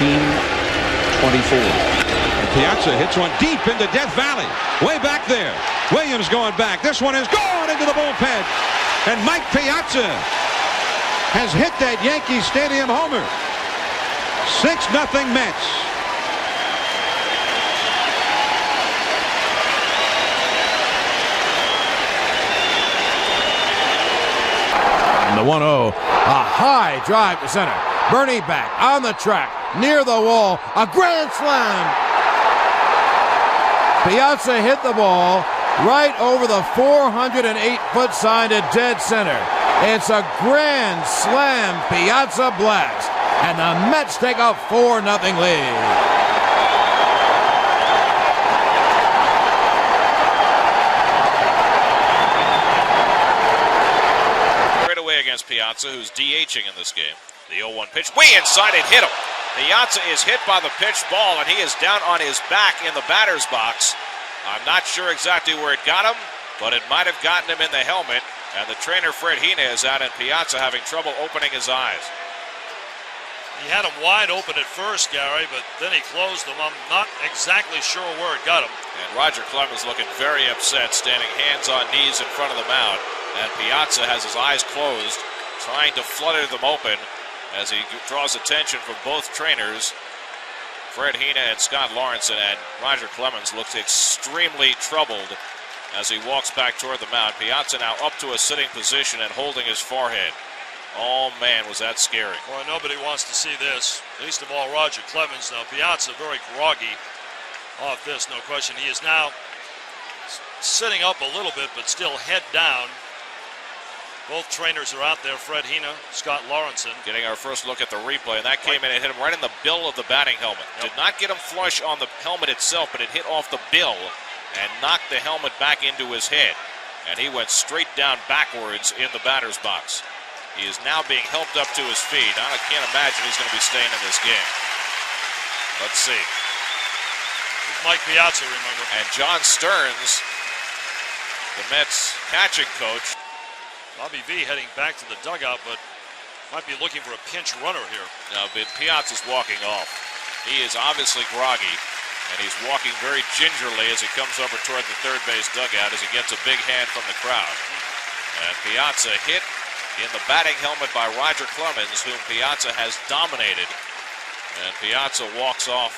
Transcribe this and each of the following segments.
1924. And Piazza hits one deep into Death Valley. Way back there. Williams going back. This one is going into the bullpen. And Mike Piazza has hit that Yankee Stadium homer. 6-0 Mets. The 1-0, a high drive to center. Bernie back on the track, near the wall, a grand slam. Piazza hit the ball right over the 408-foot sign to dead center. It's a grand slam Piazza blast, and the Mets take a 4-0 lead. Against Piazza, who's DHing in this game. The 0-1 pitch, way inside, it hit him. Piazza is hit by the pitch ball, and he is down on his back in the batter's box. I'm not sure exactly where it got him, but it might have gotten him in the helmet, and the trainer, Fred Hina, is out, and Piazza having trouble opening his eyes. He had him wide open at first, Gary, but then he closed them. I'm not exactly sure where it got him. And Roger Clemens looking very upset, standing hands on knees in front of the mound. And Piazza has his eyes closed, trying to flutter them open as he draws attention from both trainers, Fred Hina and Scott Lawrence. And Roger Clemens looks extremely troubled as he walks back toward the mound. Piazza now up to a sitting position and holding his forehead. Oh, man, was that scary. Well, nobody wants to see this, least of all Roger Clemens. Now, Piazza very groggy off this, no question. He is now sitting up a little bit, but still head down. Both trainers are out there, Fred Hina, Scott Lawrence. Getting our first look at the replay, and that came in and hit him right in the bill of the batting helmet. Did not get him flush on the helmet itself, but it hit off the bill and knocked the helmet back into his head. And he went straight down backwards in the batter's box. He is now being helped up to his feet. I can't imagine he's going to be staying in this game. Let's see. Mike Piazza, remember. And John Stearns, the Mets catching coach. Bobby V heading back to the dugout, but might be looking for a pinch runner here. No, but Piazza's walking off. He is obviously groggy, and he's walking very gingerly as he comes over toward the third base dugout as he gets a big hand from the crowd. And Piazza hit in the batting helmet by Roger Clemens, whom Piazza has dominated. And Piazza walks off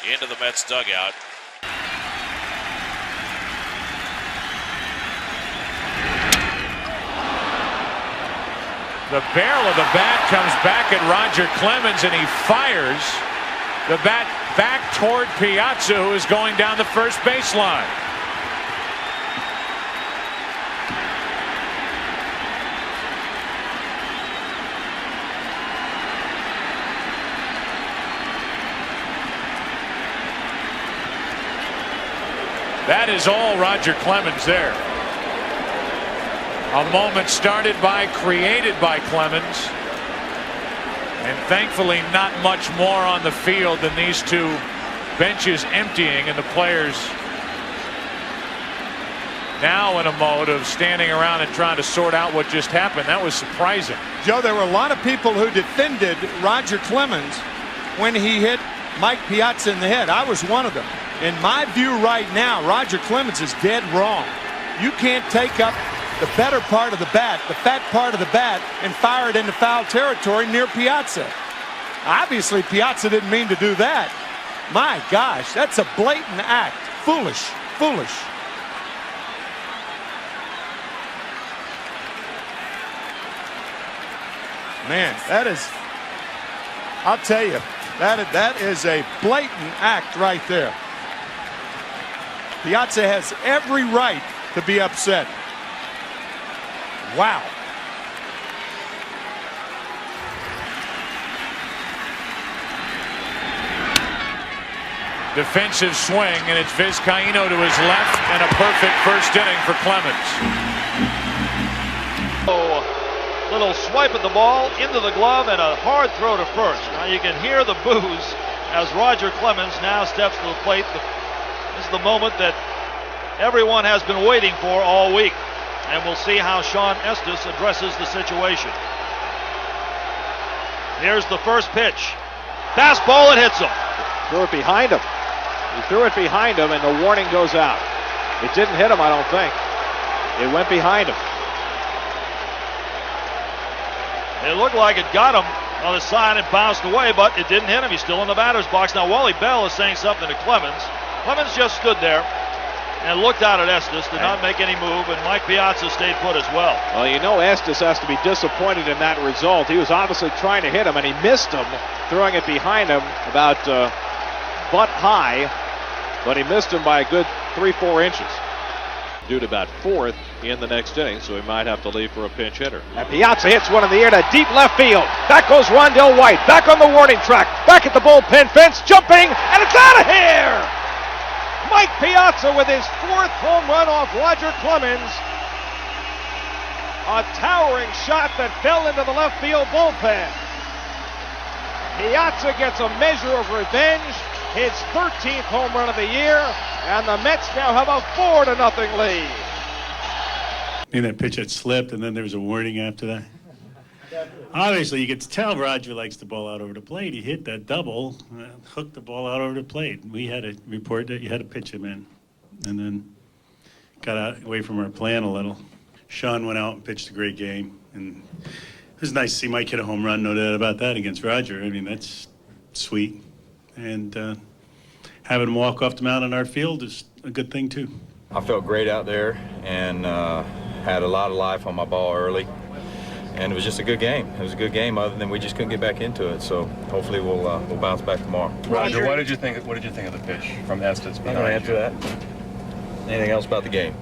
into the Mets dugout. The barrel of the bat comes back at Roger Clemens, and he fires the bat back toward Piazza, who is going down the first baseline. That is all Roger Clemens there. A moment started by, created by Clemens. And thankfully not much more on the field than these two benches emptying, and the players now in a mode of standing around and trying to sort out what just happened. That was surprising. Joe, there were a lot of people who defended Roger Clemens when he hit Mike Piazza in the head. I was one of them. In my view right now, Roger Clemens is dead wrong. You can't take up the better part of the bat, the fat part of the bat, and fire it into foul territory near Piazza. Obviously, Piazza didn't mean to do that. My gosh, that's a blatant act. Foolish, foolish. Man, that is, I'll tell you, that is a blatant act right there. Piazza has every right to be upset. Wow. Defensive swing, and it's Vizcaíno to his left, and a perfect first inning for Clemens. Oh, little swipe at the ball into the glove and a hard throw to first. Now you can hear the boos as Roger Clemens now steps to the plate. This is the moment that everyone has been waiting for all week. And we'll see how Sean Estes addresses the situation. Here's the first pitch. Fastball, it hits him. Threw it behind him. He threw it behind him, and the warning goes out. It didn't hit him, I don't think. It went behind him. It looked like it got him on the side and bounced away, but it didn't hit him. He's still in the batter's box. Now, Wally Bell is saying something to Clemens. Clemens just stood there and looked out at Estes, did not make any move, and Mike Piazza stayed put as well. Well, you know Estes has to be disappointed in that result. He was obviously trying to hit him, and he missed him, throwing it behind him about butt high, but he missed him by a good 3-4 inches. Due to about fourth in the next inning, so he might have to leave for a pinch hitter. And Piazza hits one in the air to deep left field. Back goes Rondell White, back on the warning track, back at the bullpen fence, jumping, and it's out of here! Mike Piazza with his 4th home run off Roger Clemens. A towering shot that fell into the left field bullpen. Piazza gets a measure of revenge, his 13th home run of the year, and the Mets now have a 4-0 lead. And that pitch had slipped, and then there was a warning after that. Obviously, you could tell Roger likes the ball out over the plate. He hit that double, hooked the ball out over the plate. We had a report that you had to pitch him in, and then got away from our plan a little. Sean went out and pitched a great game, and it was nice to see Mike hit a home run, no doubt about that, against Roger. I mean, that's sweet. And having him walk off the mound on our field is a good thing, too. I felt great out there and had a lot of life on my ball early. And it was just a good game. It was a good game, other than we just couldn't get back into it. So hopefully we'll bounce back tomorrow. Roger, what did you think of the pitch from Estes? I'm going to answer that. Anything else about the game?